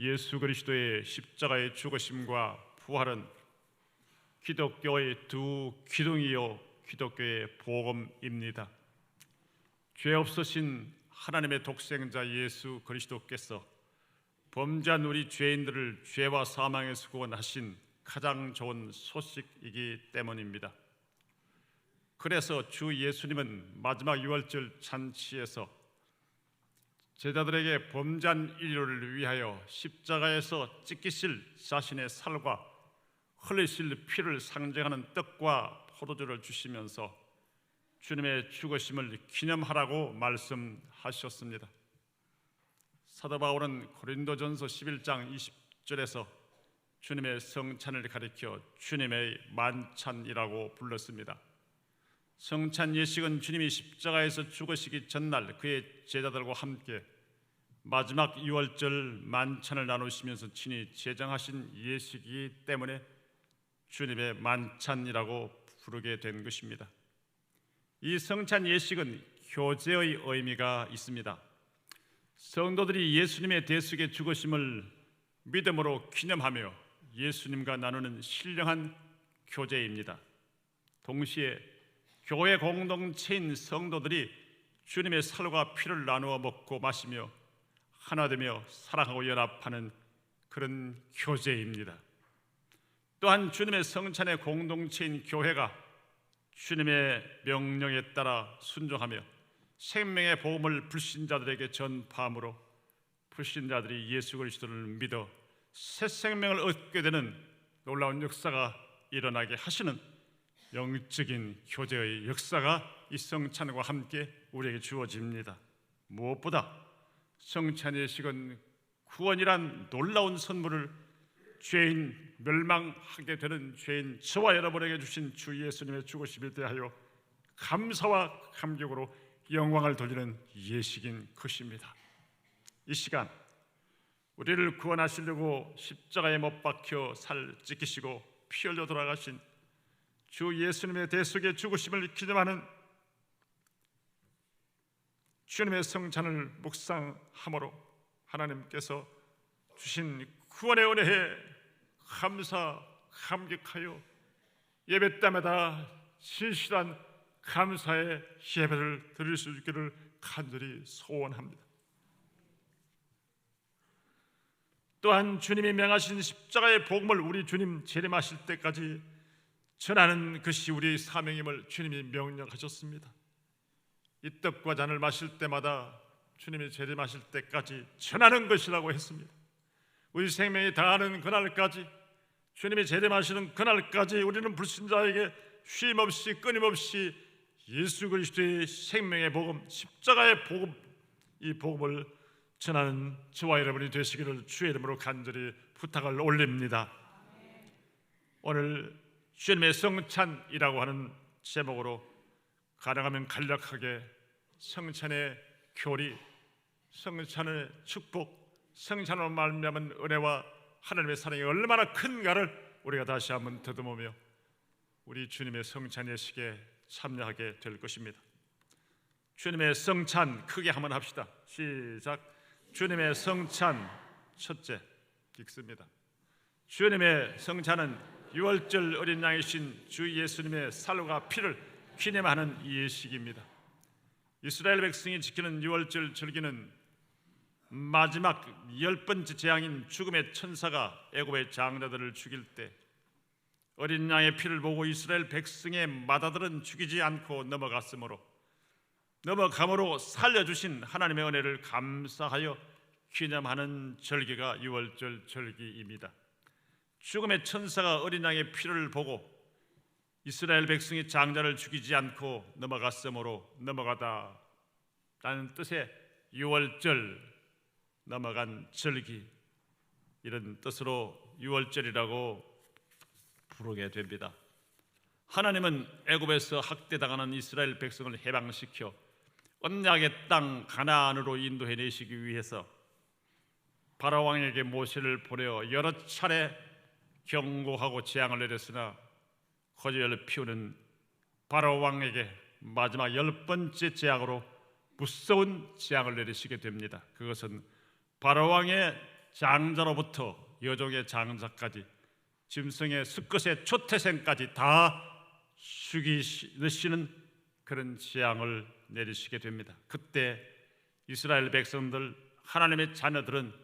예수 그리스도의 십자가의 죽으심과 부활은 기독교의 두 기둥이요 기독교의 복음입니다. 죄 없으신 하나님의 독생자 예수 그리스도께서 범죄한 우리 죄인들을 죄와 사망에서 구원하신 가장 좋은 소식이기 때문입니다. 그래서 주 예수님은 마지막 유월절 잔치에서 제자들에게 범죄한 인류를 위하여 십자가에서 찢기실 자신의 살과 흘리실 피를 상징하는 떡과 포도주를 주시면서 주님의 죽으심을 기념하라고 말씀하셨습니다. 사도 바울은 고린도전서 11장 20절에서 주님의 성찬을 가리켜 주님의 만찬이라고 불렀습니다. 성찬 예식은 주님이 십자가에서 죽으시기 전날 그의 제자들과 함께 마지막 유월절 만찬을 나누시면서 친히 제정하신 예식이기 때문에 주님의 만찬이라고 부르게 된 것입니다. 이 성찬 예식은 교제의 의미가 있습니다. 성도들이 예수님의 대속의 죽으심을 믿음으로 기념하며 예수님과 나누는 신령한 교제입니다. 동시에 교회 공동체인 성도들이 주님의 살과 피를 나누어 먹고 마시며 하나 되며 사랑하고 연합하는 그런 교제입니다. 또한 주님의 성찬의 공동체인 교회가 주님의 명령에 따라 순종하며 생명의 복음을 불신자들에게 전파함으로 불신자들이 예수 그리스도를 믿어 새 생명을 얻게 되는 놀라운 역사가 일어나게 하시는 영적인 교제의 역사가 이 성찬과 함께 우리에게 주어집니다. 무엇보다 성찬 예식은 구원이란 놀라운 선물을 죄인 멸망하게 되는 죄인 저와 여러분에게 주신 주 예수님의 죽으심에 대하여 감사와 감격으로 영광을 돌리는 예식인 것입니다. 이 시간 우리를 구원하시려고 십자가에 못 박혀 살 찢기시고 피 흘려 돌아가신 주 예수님의 대속의 죽으심을 기념하는 주님의 성찬을 묵상함으로 하나님께서 주신 구원의 은혜에 감사 감격하여 예배 때마다 신실한 감사의 예배를 드릴 수 있기를 간절히 소원합니다. 또한 주님이 명하신 십자가의 복음을 우리 주님 재림하실 때까지 전하는 것이 우리의 사명임을 주님이 명령하셨습니다. 이 떡과 잔을 마실 때마다 주님이 재림하실 때까지 전하는 것이라고 했습니다. 우리 생명이 다하는 그날까지, 주님이 재림하시는 그날까지 우리는 불신자에게 쉼없이 끊임없이 예수 그리스도의 생명의 복음, 십자가의 복음, 이 복음을 전하는 저와 여러분이 되시기를 주의 이름으로 간절히 부탁을 올립니다. 오늘 주님의 성찬이라고 하는 제목으로 가능하면 간략하게 성찬의 교리, 성찬의 축복, 성찬으로 말미암은 은혜와 하나님의 사랑이 얼마나 큰가를 우리가 다시 한번 더듬으며 우리 주님의 성찬 예식에 참여하게 될 것입니다. 주님의 성찬 크게 한번 합시다. 시작. 주님의 성찬 첫째 읽습니다. 주님의 성찬은 유월절 어린 양이신 주 예수님의 살과 피를 기념하는 예식입니다. 이스라엘 백성이 지키는 유월절 절기는 마지막 10번째 재앙인 죽음의 천사가 애굽의 장자들을 죽일 때 어린 양의 피를 보고 이스라엘 백성의 맏아들은 죽이지 않고 넘어감으로 살려주신 하나님의 은혜를 감사하여 기념하는 절기가 유월절 절기입니다. 죽음의 천사가 어린 양의 피를 보고 이스라엘 백성이 장자를 죽이지 않고 넘어가다라는 뜻의 유월절, 넘어간 절기, 이런 뜻으로 유월절이라고 부르게 됩니다. 하나님은 애굽에서 학대당하는 이스라엘 백성을 해방시켜 언약의 땅 가나안으로 인도해 내시기 위해서 바로 왕에게 모세를 보내어 여러 차례 경고하고 재앙을 내렸으나 거짓을 피우는 바로 왕에게 마지막 10번째 재앙으로 무서운 재앙을 내리시게 됩니다. 그것은 바로 왕의 장자로부터 여종의 장자까지 짐승의 수컷의 초태생까지 다 죽이시는 그런 재앙을 내리시게 됩니다. 그때 이스라엘 백성들, 하나님의 자녀들은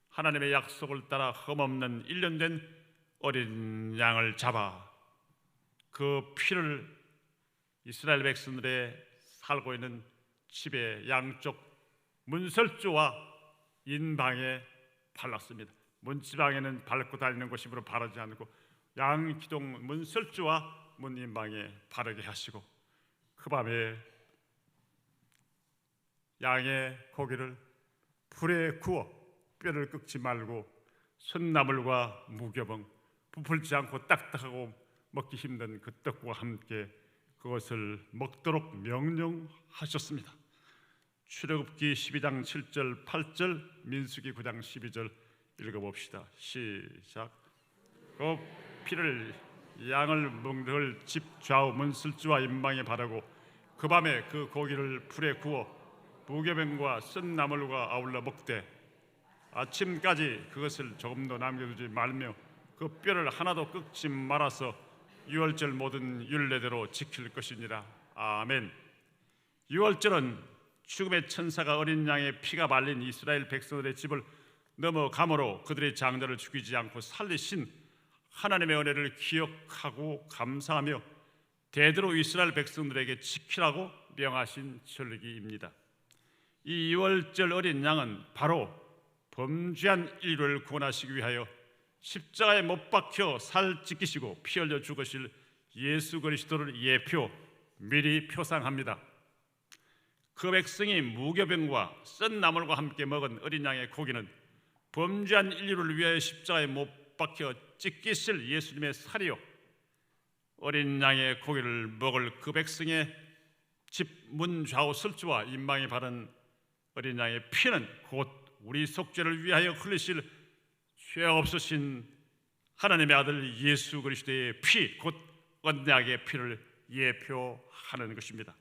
하나님의 약속을 따라 흠없는 1년 된 어린 양을 잡아 그 피를 이스라엘 백성들의 살고 있는 집의 양쪽 문설주와 인방에 발랐습니다. 문지방에는 밟고 다니는 곳이므로 바르지 않고 양기둥 문설주와 문인방에 바르게 하시고 그 밤에 양의 고기를 불에 구워 뼈를 꺾지 말고 손나물과 무교병 부풀지 않고 딱딱하고 먹기 힘든 그 떡과 함께 그것을 먹도록 명령하셨습니다. 출애굽기 12장 7절 8절 민수기 9장 12절 읽어봅시다. 시작. 그 피를 양을 먹을 집 좌우 문설주와 인방에 바르고 그 밤에 그 고기를 불에 구워 무교병과 쓴 나물과 아울러 먹되 아침까지 그것을 조금도 남겨두지 말며 그 뼈를 하나도 꺾지 말아서 유월절 모든 율례대로 지킬 것이니라. 아멘. 유월절은 죽음의 천사가 어린 양의 피가 발린 이스라엘 백성들의 집을 넘어감으로 그들의 장자를 죽이지 않고 살리신 하나님의 은혜를 기억하고 감사하며 대대로 이스라엘 백성들에게 지키라고 명하신 절기입니다. 이 유월절 어린 양은 바로 범죄한 인류를 구원하시기 위하여 십자가에 못 박혀 살 찢기시고 피 흘려 죽으실 예수 그리스도를 미리 표상합니다. 그 백성이 무교병과 쓴 나물과 함께 먹은 어린 양의 고기는 범죄한 인류를 위하여 십자가에 못 박혀 찢기실 예수님의 살이요, 어린 양의 고기를 먹을 그 백성의 집 문 좌우 설주와 인방에 바른 어린 양의 피는 곧 우리 속죄를 위하여 흘리실 죄 없으신 하나님의 아들 예수 그리스도의 피, 곧 언약의 피를 예표하는 것입니다.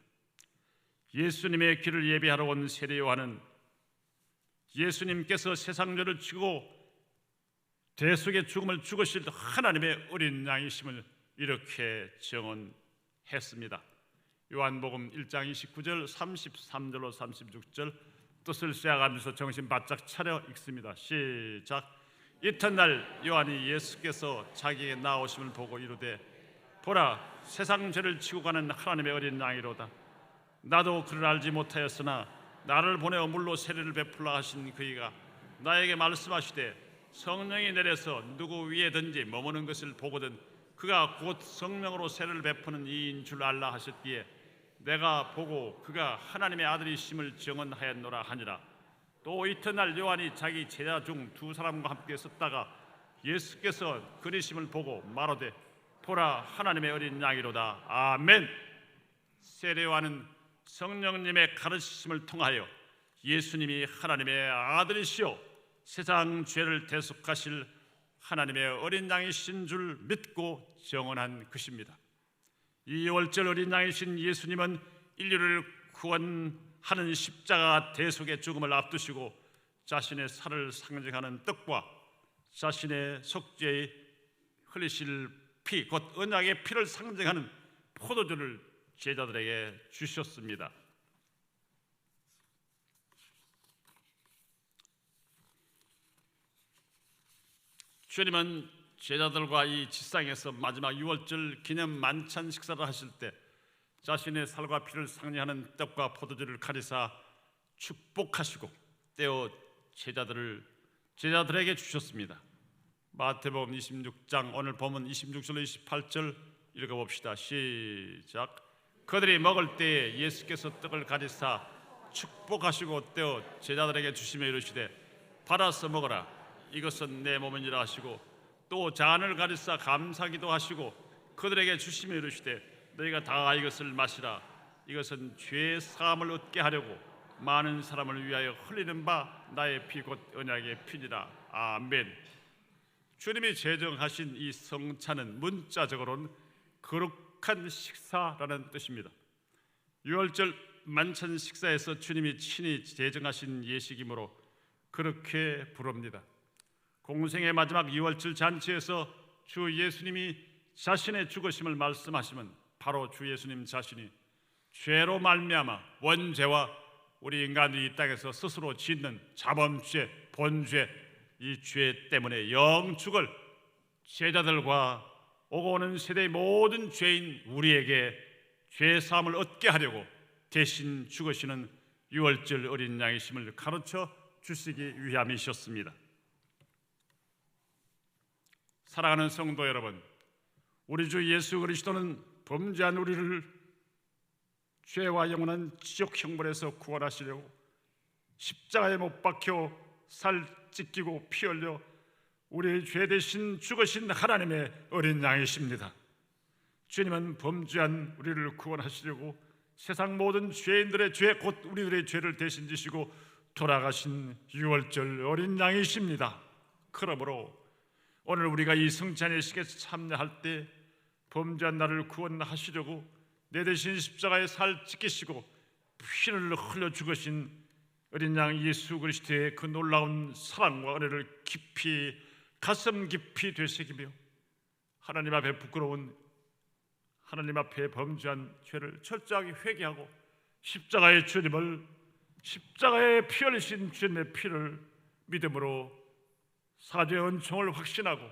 예수님의 길을 예비하러 온 세례 요한은 예수님께서 세상 죄를 지고 대속의 죽음을 죽으실 하나님의 어린 양이심을 이렇게 증언했습니다. 요한복음 1장 29절 33절로 36절 뜻을 쎄어가면서 정신 바짝 차려 읽습니다. 시작. 이튿날 요한이 예수께서 자기에게 나오심을 보고 이르되 보라, 세상 죄를 지고 가는 하나님의 어린 양이로다. 나도 그를 알지 못하였으나 나를 보내어 물로 세례를 베풀라 하신 그이가 나에게 말씀하시되 성령이 내려서 누구 위에든지 머무는 것을 보거든 그가 곧 성령으로 세례를 베푸는 이인 줄 알라 하셨기에 내가 보고 그가 하나님의 아들이심을 증언하였노라 하니라. 또 이튿날 요한이 자기 제자 중 두 사람과 함께 섰다가 예수께서 그리심을 보고 말하되 보라, 하나님의 어린 양이로다. 아멘. 세례 요한은 성령님의 가르치심을 통하여 예수님이 하나님의 아들이시오 세상 죄를 대속하실 하나님의 어린 양이신 줄 믿고 증언한 것입니다. 이 월절 어린 양이신 예수님은 인류를 구원하는 십자가 대속의 죽음을 앞두시고 자신의 살을 상징하는 떡과 자신의 속죄의 흘리실 피, 곧 언약의 피를 상징하는 포도주를 제자들에게 주셨습니다. 주님은 제자들과 이 지상에서 마지막 유월절 기념 만찬 식사를 하실 때 자신의 살과 피를 상징하는 떡과 포도주를 가리사 축복하시고 떼어 제자들에게 주셨습니다. 마태복음 26장 오늘 보면 26절로 28절 읽어봅시다. 시작. 그들이 먹을 때에 예수께서 떡을 가리사 축복하시고 떼어 제자들에게 주시며 이르시되 받아서 먹어라, 이것은 내 몸이니라 하시고 또 잔을 가리사 감사기도 하시고 그들에게 주시며 이르시되 너희가 다 이것을 마시라, 이것은 죄 사함을 얻게 하려고 많은 사람을 위하여 흘리는 바 나의 피 곧 언약의 피니라. 아멘. 주님이 제정하신 이 성찬은 문자적으로는 거룩한 식사라는 뜻입니다. 유월절 만찬 식사에서 주님이 친히 제정하신 예식이므로 그렇게 부릅니다. 공생의 마지막 유월절 잔치에서 주 예수님이 자신의 죽으심을 말씀하시면 바로 주 예수님 자신이 죄로 말미암아 원죄와 우리 인간들이 이 땅에서 스스로 짓는 자범죄, 본죄, 이 죄 때문에 영죽을 제자들과 오고 오는 세대의 모든 죄인 우리에게 죄사함을 얻게 하려고 대신 죽으시는 유월절 어린 양이심을 가르쳐 주시기 위함이셨습니다. 사랑하는 성도 여러분, 우리 주 예수 그리스도는 범죄한 우리를 죄와 영원한 지옥 형벌에서 구원하시려고 십자가에 못 박혀 살 찢기고 피 흘려 우리의 죄 대신 죽으신 하나님의 어린 양이십니다. 주님은 범죄한 우리를 구원하시려고 세상 모든 죄인들의 죄, 곧 우리들의 죄를 대신 지시고 돌아가신 유월절 어린 양이십니다. 그러므로 오늘 우리가 이 성찬의식에 참여할 때 범죄한 나를 구원하시려고 내 대신 십자가에 살 찢기시고 피를 흘려 죽으신 어린 양 예수 그리스도의 그 놀라운 사랑과 은혜를 깊이 가슴 깊이 되새기며 하나님 앞에 부끄러운 하나님 앞에 범죄한 죄를 철저하게 회개하고 십자가의 주님을 십자가에 피 흘리신 주님의 피를 믿음으로 사죄의 은총을 확신하고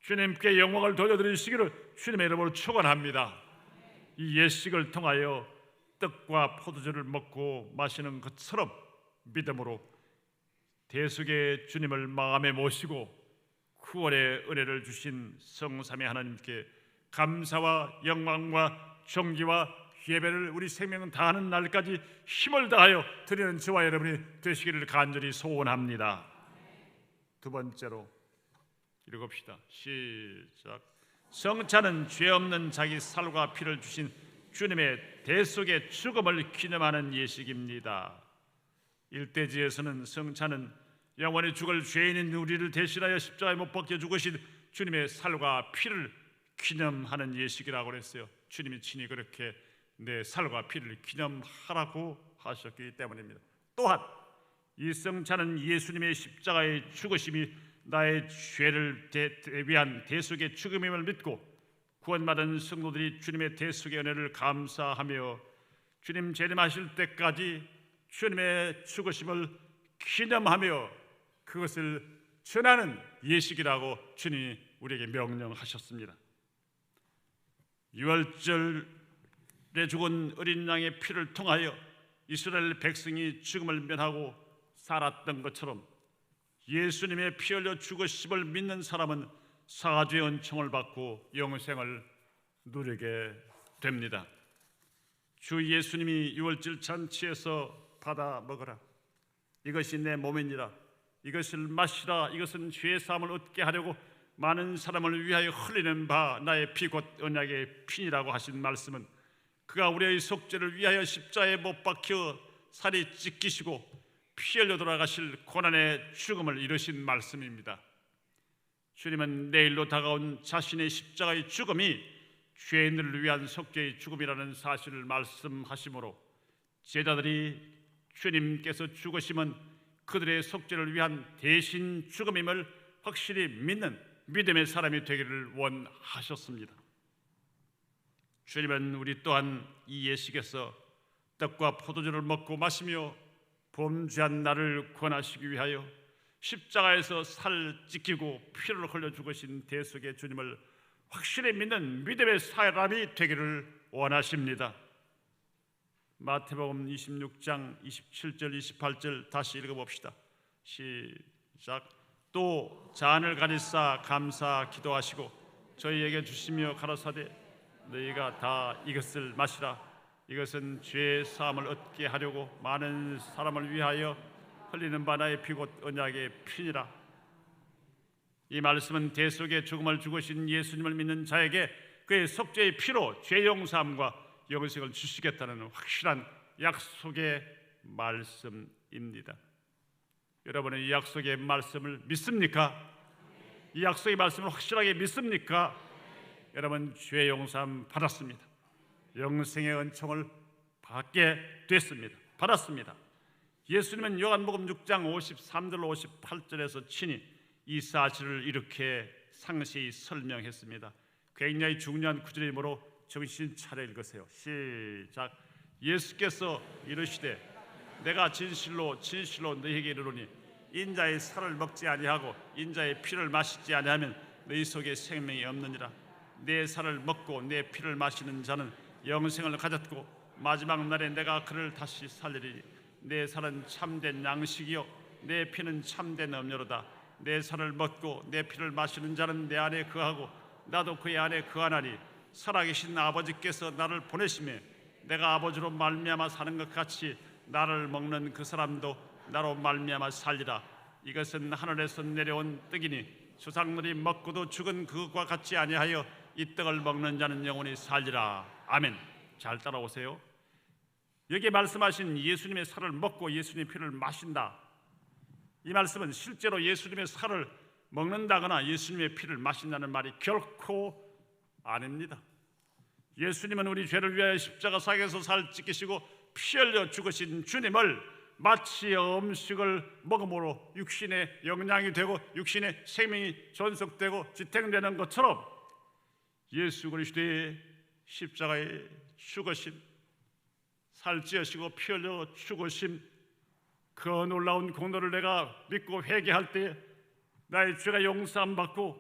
주님께 영광을 돌려드리시기를 주님의 이름으로 축원합니다. 이 예식을 통하여 떡과 포도주를 먹고 마시는 것처럼 믿음으로 대속의 주님을 마음에 모시고 구원의 은혜를 주신 성삼위 하나님께 감사와 영광과 존귀와 예배를 우리 생명은 다하는 날까지 힘을 다하여 드리는 저와 여러분이 되시기를 간절히 소원합니다. 두 번째로 읽읍시다. 시작. 성찬은 죄 없는 자기 살과 피를 주신 주님의 대속의 죽음을 기념하는 예식입니다. 일대지에서는 성찬은 영원히 죽을 죄인인 우리를 대신하여 십자가에 못 박혀 죽으신 주님의 살과 피를 기념하는 예식이라고 했어요. 주님이 친히 그렇게 내 살과 피를 기념하라고 하셨기 때문입니다. 또한 이 성찬은 예수님의 십자가의 죽으심이 나의 죄를 위한 대속의 죽음임을 믿고 구원받은 성도들이 주님의 대속의 은혜를 감사하며 주님 재림하실 때까지 주님의 죽으심을 기념하며 그것을 전하는 예식이라고 주님이 우리에게 명령하셨습니다. 유월절에 죽은 어린 양의 피를 통하여 이스라엘 백성이 죽음을 면하고 살았던 것처럼 예수님의 피 흘려 죽으심을 믿는 사람은 사죄의 은총을 받고 영생을 누리게 됩니다. 주 예수님이 유월절 잔치에서 받아 먹으라, 이것이 내 몸이니라, 이것을 마시라, 이것은 죄 사함을 얻게 하려고 많은 사람을 위하여 흘리는 바 나의 피 곧 언약의 피니라고 하신 말씀은 그가 우리의 속죄를 위하여 십자가에 못 박혀 살이 찢기시고 피 흘려 돌아가실 고난의 죽음을 이루신 말씀입니다. 주님은 내일로 다가온 자신의 십자가의 죽음이 죄인들을 위한 속죄의 죽음이라는 사실을 말씀하시므로 제자들이 주님께서 죽으심은 그들의 속죄를 위한 대신 죽음임을 확실히 믿는 믿음의 사람이 되기를 원하셨습니다. 주님은 우리 또한 이 예식에서 떡과 포도주를 먹고 마시며 범죄한 나를 구원하시기 위하여 십자가에서 살 찢기고 피를 흘려 죽으신 대속의 주님을 확실히 믿는 믿음의 사람이 되기를 원하십니다. 마태복음 26장 27절 28절 다시 읽어봅시다. 시작. 또 잔을 가지사 감사 기도하시고 저희에게 주시며 가라사대 너희가 다 이것을 마시라, 이것은 죄 사함을 얻게 하려고 많은 사람을 위하여 흘리는 바 나의 피 곧 언약의 피니라. 이 말씀은 대속의 죽음을 죽으신 예수님을 믿는 자에게 그의 속죄의 피로 죄 용서함과 영생을 주시겠다는 확실한 약속의 말씀입니다. 여러분은 이 약속의 말씀을 믿습니까? 이 약속의 말씀을 확실하게 믿습니까? 여러분 죄 용서함 받았습니다. 영생의 은총을 받게 됐습니다. 받았습니다. 예수님은 요한복음 6장 53절 58절에서 친히 이 사실을 이렇게 상세히 설명했습니다. 굉장히 중요한 구절이므로 정신 차려 읽으세요. 시작. 예수께서 이르시되 내가 진실로 진실로 너희에게 이르노니 인자의 살을 먹지 아니하고 인자의 피를 마시지 아니하면 너희 속에 생명이 없느니라. 내 살을 먹고 내 피를 마시는 자는 영생을 가졌고 마지막 날에 내가 그를 다시 살리리니 내 살은 참된 양식이요 내 피는 참된 음료로다. 내 살을 먹고 내 피를 마시는 자는 내 안에 거하고 나도 그의 안에 거하나니 살아계신 아버지께서 나를 보내심에 내가 아버지로 말미암아 사는 것 같이 나를 먹는 그 사람도 나로 말미암아 살리라. 이것은 하늘에서 내려온 떡이니 조상들이 먹고도 죽은 그것과 같지 아니하여 이 떡을 먹는 자는 영원히 살리라. 아멘. 잘 따라오세요. 여기 말씀하신 예수님의 살을 먹고 예수님의 피를 마신다, 이 말씀은 실제로 예수님의 살을 먹는다거나 예수님의 피를 마신다는 말이 결코 아닙니다. 예수님은 우리 죄를 위하여 십자가상에서 살 찢기시고 피 흘려 죽으신 주님을 마치 음식을 먹음으로 육신의 영양이 되고 육신의 생명이 존속되고 지탱되는 것처럼 예수 그리스도의 십자가에 죽으심, 살 찢으시고 피 흘려 죽으심, 그 놀라운 공로를 내가 믿고 회개할 때 나의 죄가 용서함 받고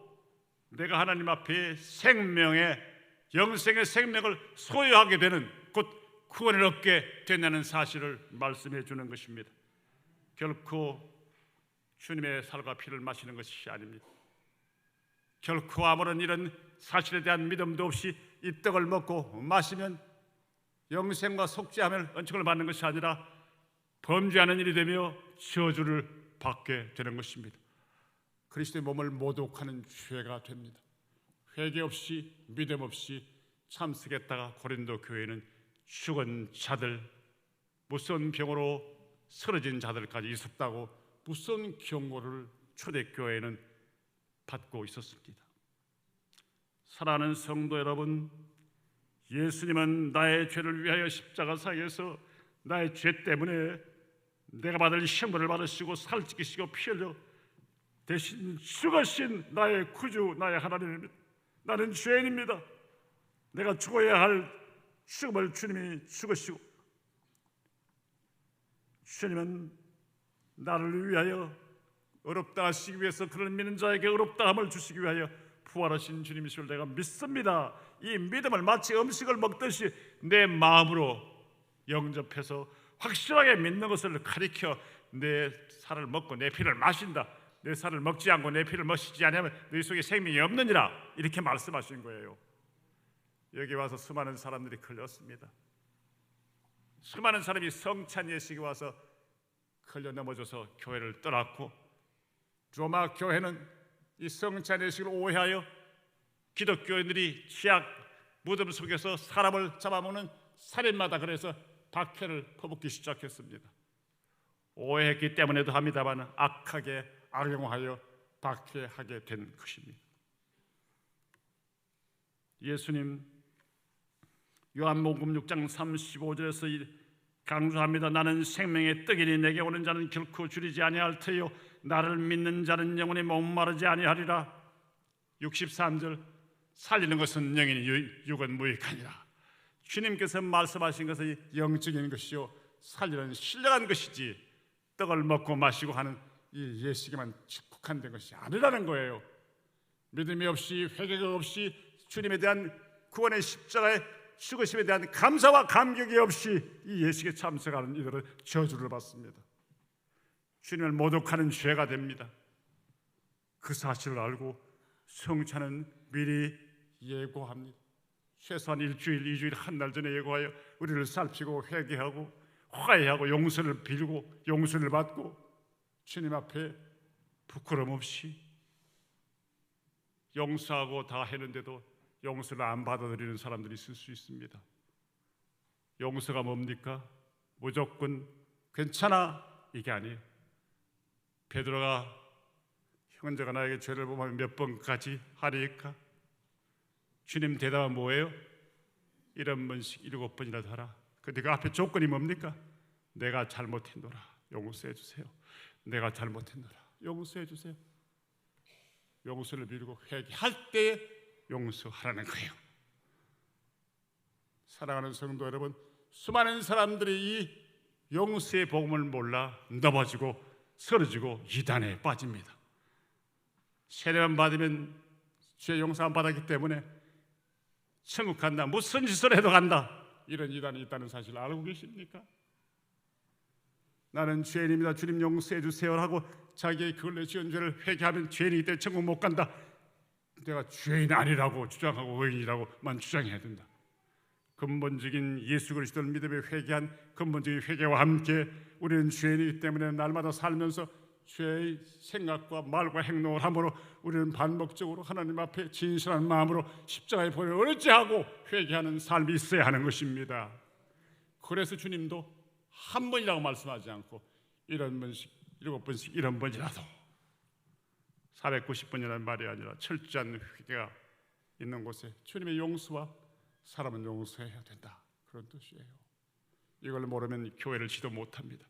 내가 하나님 앞에 생명의 영생의 생명을 소유하게 되는, 곧 구원을 얻게 된다는 사실을 말씀해 주는 것입니다. 결코 주님의 살과 피를 마시는 것이 아닙니다. 결코 아무런 이런 사실에 대한 믿음도 없이 이 떡을 먹고 마시면 영생과 속죄함을 은총을 받는 것이 아니라 범죄하는 일이 되며 저주를 받게 되는 것입니다. 그리스도의 몸을 모독하는 죄가 됩니다. 회개 없이 믿음 없이 참석했다가 고린도 교회는 죽은 자들, 무서운 병으로 쓰러진 자들까지 있었다고 무서운 경고를 초대교회는 받고 있었습니다. 사랑하는 성도 여러분, 예수님은 나의 죄를 위하여 십자가상에서 나의 죄 때문에 내가 받을 형벌을 받으시고 살찌기시고 피 흘려 대신 죽으신 나의 구주, 나의 하나님입니다. 나는 죄인입니다. 내가 죽어야 할 죽음을 주님이 죽으시고, 주님은 나를 위하여 의롭다 하시기 위해서 그를 믿는 자에게 의롭다함을 주시기 위하여 부활하신 주님이시를 내가 믿습니다. 이 믿음을 마치 음식을 먹듯이 내 마음으로 영접해서 확실하게 믿는 것을 가리켜 내 살을 먹고 내 피를 마신다, 내 살을 먹지 않고 내 피를 마시지 않으면 너희 속에 생명이 없느니라, 이렇게 말씀하신 거예요. 여기 와서 수많은 사람들이 걸렸습니다. 수많은 사람이 성찬 예식에 와서 걸려 넘어져서 교회를 떠났고, 로마 교회는 이 성찬 예식을 오해하여 기독교인들이 치약 무덤 속에서 사람을 잡아먹는 살인마다 그래서 박해를 퍼붓기 시작했습니다. 오해했기 때문에도 합니다만 악하게 악용하여 박해하게 된 것입니다. 예수님 요한복음 6장 35절에서 강조합니다. 나는 생명의 떡이니 내게 오는 자는 결코 줄이지 아니할 터요 나를 믿는 자는 영원히 목마르지 아니하리라. 63절 살리는 것은 영이니 육은 무익하니라. 주님께서 말씀하신 것은 영적인 것이요 살리는 신령한 것이지 떡을 먹고 마시고 하는 이 예식에만 국한된 것이 아니라는 거예요. 믿음이 없이 회개가 없이 주님에 대한 구원의 십자가의 죽으심에 대한 감사와 감격이 없이 이 예식에 참석하는 이들은 저주를 받습니다. 주님을 모독하는 죄가 됩니다. 그 사실을 알고 성찬은 미리 예고합니다. 최소한 일주일, 2주일, 한 달 전에 예고하여 우리를 살피고 회개하고 화해하고 용서를 빌고 용서를 받고 주님 앞에 부끄럼 없이 용서하고 다 했는데도 용서를 안 받아들이는 사람들이 있을 수 있습니다. 용서가 뭡니까? 무조건 괜찮아 이게 아니에요. 베드로가 형제가 나에게 죄를 범하면 몇 번까지 하리까? 주님 대답은 뭐예요? 7번씩 7번이라도 하라. 근데 그 앞에 조건이 뭡니까? 내가 잘못했노라 용서해 주세요. 내가 잘못했노라 용서해 주세요. 용서를 빌고 회개할 때에 용서하라는 거예요. 사랑하는 성도 여러분, 수많은 사람들이 이 용서의 복음을 몰라 넘어지고 쓰러지고 이단에 빠집니다. 세례만 받으면 죄 용서 안 받았기 때문에 천국 간다, 무슨 짓을 해도 간다, 이런 이단이 있다는 사실을 알고 계십니까? 나는 죄인입니다, 주님 용서해 주세요 하고 자기의 근래 지은 죄를 회개하면 죄인이기 때문에 천국 못 간다, 내가 죄인 아니라고 주장하고 의인이라고만 주장해야 된다. 근본적인 예수 그리스도를 믿음에 회개한 근본적인 회개와 함께 우리는 죄인이기 때문에 날마다 살면서 죄의 생각과 말과 행동을 함으로 우리는 반복적으로 하나님 앞에 진실한 마음으로 십자가의 보혈을 의지하고 회개하는 삶이 있어야 하는 것입니다. 그래서 주님도 한 번이라고 말씀하지 않고 7번씩 7번씩 이런 번이라도 490번이라는 말이 아니라 철저한 회개가 있는 곳에 주님의 용서와 사람은 용서해야 된다, 그런 뜻이에요. 이걸 모르면 교회를 지도 못합니다.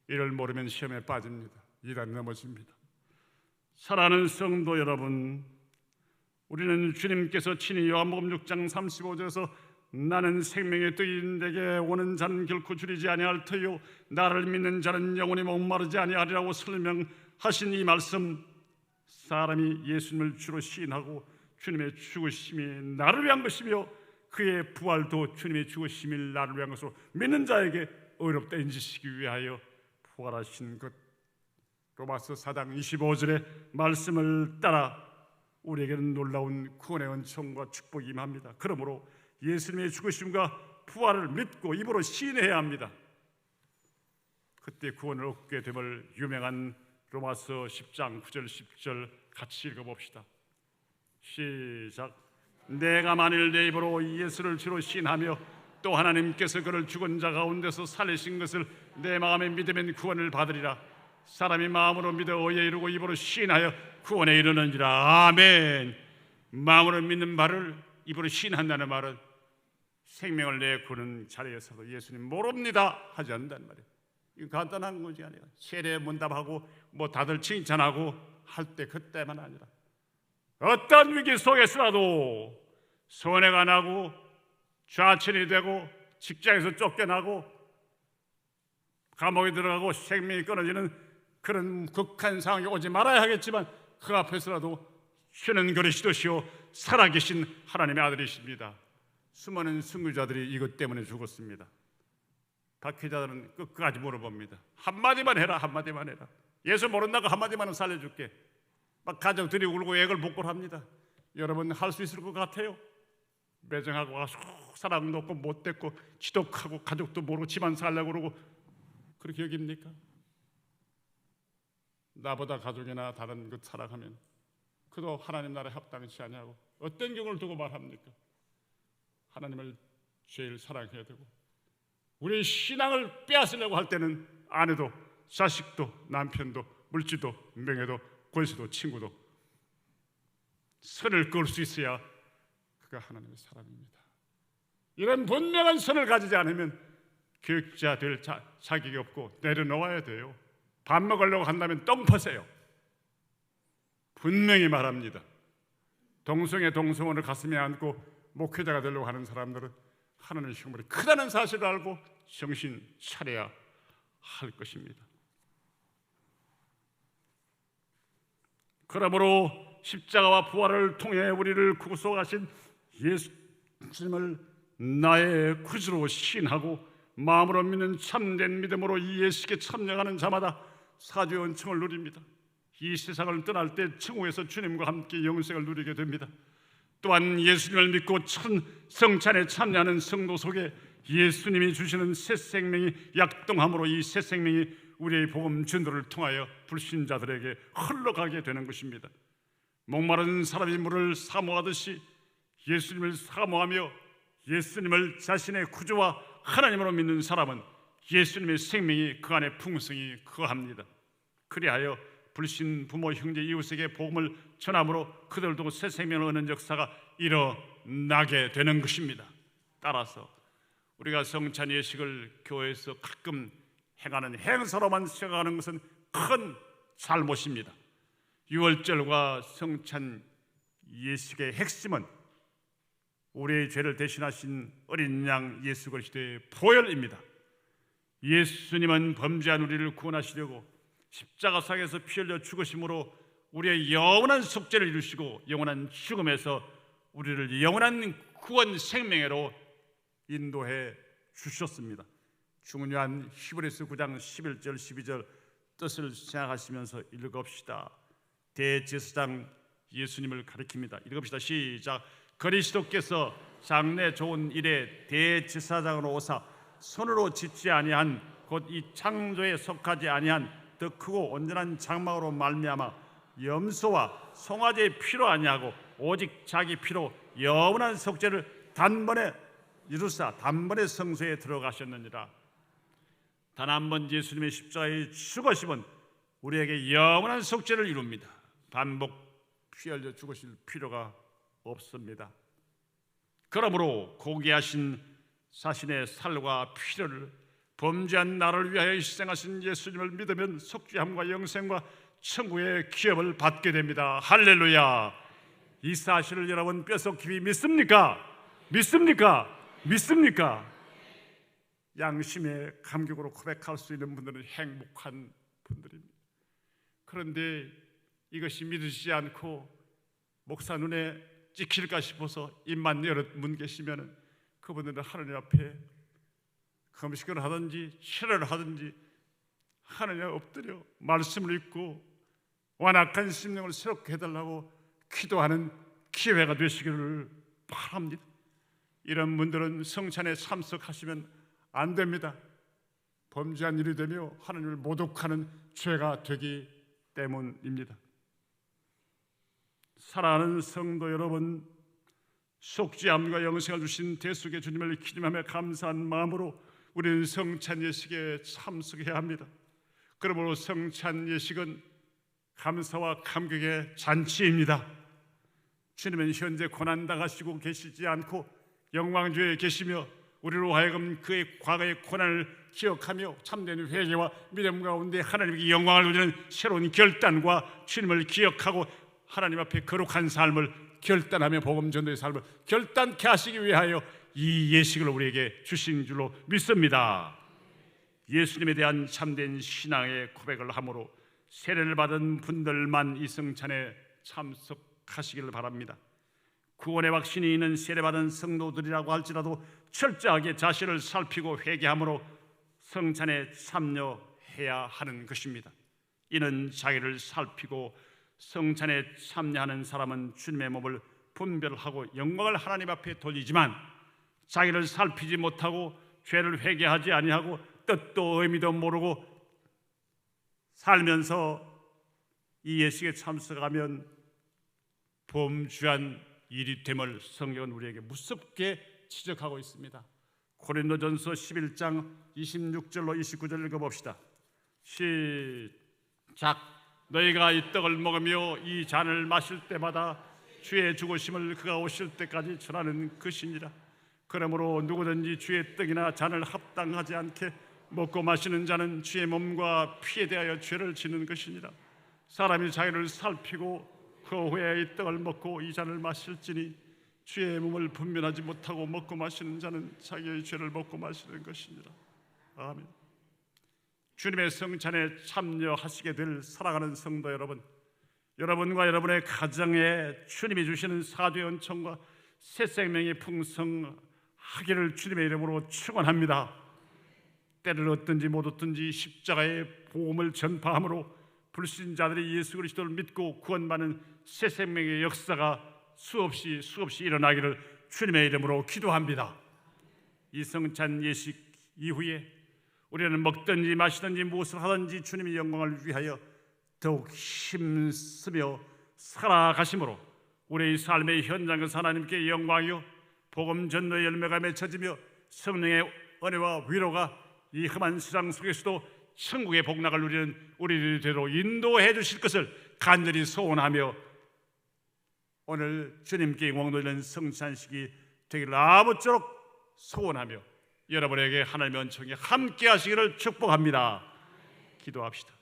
이를 모르면 시험에 빠집니다. 이단 넘어집니다. 사랑하는 성도 여러분, 우리는 주님께서 친히 요한복음 6장 35절에서 나는 생명의 떡인 내게 오는 자는 결코 줄이지 아니할 터요 나를 믿는 자는 영원히 목마르지 아니하리라고 설명하신 이 말씀, 사람이 예수님을 주로 시인하고 주님의 죽으심이 나를 위한 것이며 그의 부활도 주님의 죽으심이 나를 위한 것으로 믿는 자에게 의롭다 인지시키기 위하여 부활하신 것, 로마서 4장 25절의 말씀을 따라 우리에게는 놀라운 구원의 은총과 축복이 임합니다. 그러므로 예수님의 죽으심과 부활을 믿고 입으로 시인해야 합니다. 그때 구원을 얻게 됨을 유명한 로마서 10장 9절 10절 같이 읽어봅시다. 시작. 내가 만일 내 입으로 예수를 주로 시인하며 또 하나님께서 그를 죽은 자 가운데서 살리신 것을 내 마음에 믿으면 구원을 받으리라. 사람이 마음으로 믿어 의에 이르고 입으로 시인하여 구원에 이르느니라. 아멘. 마음으로 믿는 말을 입으로 시인한다는 말은 생명을 내구는 자리에서도 예수님 모릅니다 하지 않는다는 말이에요. 이거 간단한 것이 아니라 세례 문답하고 뭐 다들 칭찬하고 할 때 그때만 아니라 어떤 위기 속에서라도 손해가 나고 좌천이 되고 직장에서 쫓겨나고 감옥에 들어가고 생명이 끊어지는 그런 극한 상황이 오지 말아야 하겠지만 그 앞에서라도 쉬는 그릇이시오 살아계신 하나님의 아들이십니다. 수많은 순교자들이 이것 때문에 죽었습니다. 박해자들은 끝까지 물어봅니다. 한마디만 해라, 한마디만 해라. 예수 모른다고 한마디만 살려줄게. 막 가족들이 울고 애걸 복골합니다. 여러분 할 수 있을 것 같아요? 매정하고 사랑도 없고 못됐고 지독하고 가족도 모르고 집안 살려고 그러고 그렇게 여깁니까? 나보다 가족이나 다른 것 사랑하면 그도 하나님 나라에 합당치 아니하고 어떤 경우를 두고 말합니까? 하나님을 제일 사랑해야 되고 우리의 신앙을 빼앗으려고 할 때는 아내도 자식도 남편도 물질도 명예도 권세도 친구도 선을 그을 수 있어야 그가 하나님의 사람입니다. 이런 분명한 선을 가지지 않으면 교육자 될 자격이 없고 내려놓아야 돼요. 밥 먹으려고 한다면 똥 퍼세요. 분명히 말합니다. 동성애 동성원을 가슴에 안고 목회자가 되려고 하는 사람들은 하나님의 시험이 크다는 사실을 알고 정신 차려야 할 것입니다. 그러므로 십자가와 부활을 통해 우리를 구속하신 예수님을 나의 구주로 신하고 마음으로 믿는 참된 믿음으로 이 예수께 참여하는 자마다 사주의 은총을 누립니다. 이 세상을 떠날 때 천국에서 주님과 함께 영생을 누리게 됩니다. 또한 예수님을 믿고 천 성찬에 참여하는 성도 속에 예수님이 주시는 새 생명이 약동함으로 이 새 생명이 우리의 복음 전도를 통하여 불신자들에게 흘러가게 되는 것입니다. 목마른 사람이 물을 사모하듯이 예수님을 사모하며 예수님을 자신의 구주와 하나님으로 믿는 사람은 예수님의 생명이 그 안에 풍성히 거합니다. 그리하여 불신 부모 형제 이웃에게 복음을 전함으로 그들도 새 생명을 얻는 역사가 일어나게 되는 것입니다. 따라서 우리가 성찬 예식을 교회에서 가끔 행하는 행사로만 생각하는 것은 큰 잘못입니다. 유월절과 성찬 예식의 핵심은 우리의 죄를 대신하신 어린 양 예수 그리스도의 보혈입니다. 예수님은 범죄한 우리를 구원하시려고 십자가상에서 피 흘려 죽으심으로 우리의 영원한 속죄를 이루시고 영원한 죽음에서 우리를 영원한 구원 생명회로 인도해 주셨습니다. 중요한 히브리서 9장 11절 12절 뜻을 생각하시면서 읽읍시다. 대제사장 예수님을 가리킵니다. 읽읍시다. 시작. 그리스도께서 장래 좋은 일에 대제사장으로 오사 손으로 짓지 아니한 곧 이 창조에 속하지 아니한 더 크고 온전한 장막으로 말미암아 염소와 송아지의 피로 아니하고 오직 자기 피로 영원한 속죄를 단번에 이루사 단번에 성소에 들어가셨느니라. 단 한 번 예수님의 십자가의 죽으심은 우리에게 영원한 속죄를 이룹니다. 반복 피 흘려 죽으실 필요가 없습니다. 그러므로 고귀하신 자신의 살과 피를 범죄한 나를 위하여 희생하신 예수님을 믿으면 속죄함과 영생과 천국의 기업을 받게 됩니다. 할렐루야. 이 사실을 여러분 뼛속 깊이 믿습니까? 믿습니까? 믿습니까? 양심의 감격으로 고백할 수 있는 분들은 행복한 분들입니다. 그런데 이것이 믿으시지 않고 목사 눈에 찍힐까 싶어서 입만 열어 문 계시면 그분들은 하나님 앞에 금식을 하든지 철회를 하든지 하나님 엎드려 말씀을 읽고 완악한 심령을 새롭게 해달라고 기도하는 기회가 되시기를 바랍니다. 이런 분들은 성찬에 참석하시면 안 됩니다. 범죄한 일이 되며 하나님을 모독하는 죄가 되기 때문입니다. 사랑하는 성도 여러분, 속죄함과 영생을 주신 대속의 주님을 기념하며 감사한 마음으로 우리는 성찬 예식에 참석해야 합니다. 그러므로 성찬 예식은 감사와 감격의 잔치입니다. 주님은 현재 고난당하시고 계시지 않고 영광주에 계시며 우리로 하여금 그의 과거의 고난을 기억하며 참된 회개와 믿음 가운데 하나님께 영광을 돌리는 새로운 결단과 주님을 기억하고 하나님 앞에 거룩한 삶을 결단하며 복음 전도의 삶을 결단케 하시기 위하여 이 예식을 우리에게 주신 줄로 믿습니다. 예수님에 대한 참된 신앙의 고백을 함으로 세례를 받은 분들만 이 성찬에 참석하시기를 바랍니다. 구원의 확신이 있는 세례받은 성도들이라고 할지라도 철저하게 자신을 살피고 회개함으로 성찬에 참여해야 하는 것입니다. 이는 자기를 살피고 성찬에 참여하는 사람은 주님의 몸을 분별하고 영광을 하나님 앞에 돌리지만 자기를 살피지 못하고 죄를 회개하지 아니하고 뜻도 의미도 모르고 살면서 이 예식에 참석하면 범죄한 일이 됨을 성경은 우리에게 무섭게 지적하고 있습니다. 고린도전서 11장 26절로 29절 읽어봅시다. 시작. 너희가 이 떡을 먹으며 이 잔을 마실 때마다 주의 죽으심을 그가 오실 때까지 전하는 것이니라. 그러므로 누구든지 주의 떡이나 잔을 합당하지 않게 먹고 마시는 자는 주의 몸과 피에 대하여 죄를 짓는 것이니라. 사람이 자기를 살피고 그 후에 이 떡을 먹고 이 잔을 마실지니 주의 몸을 분별하지 못하고 먹고 마시는 자는 자기의 죄를 먹고 마시는 것이니라. 아멘. 주님의 성찬에 참여하시게 될 사랑하는 성도 여러분, 여러분과 여러분의 가정에 주님이 주시는 사죄의 은총과 새 생명이 풍성하기를 주님의 이름으로 축원합니다. 때를 얻든지 못 얻든지 십자가의 복음을 전파함으로 불신자들이 예수 그리스도를 믿고 구원받는 새 생명의 역사가 수없이 일어나기를 주님의 이름으로 기도합니다. 이 성찬 예식 이후에 우리는 먹든지 마시든지 무엇을 하든지 주님의 영광을 위하여 더욱 힘쓰며 살아가심으로 우리의 삶의 현장에서 하나님께 영광이요 복음 전도의 열매가 맺혀지며 성령의 은혜와 위로가 이 험한 세상 속에서도 천국의 복락을 누리는 우리들대로 인도해 주실 것을 간절히 소원하며 오늘 주님께 영광 돌리는 성찬식이 되기를 아무쪼록 소원하며 여러분에게 하나님의 은총이 함께 하시기를 축복합니다. 기도합시다.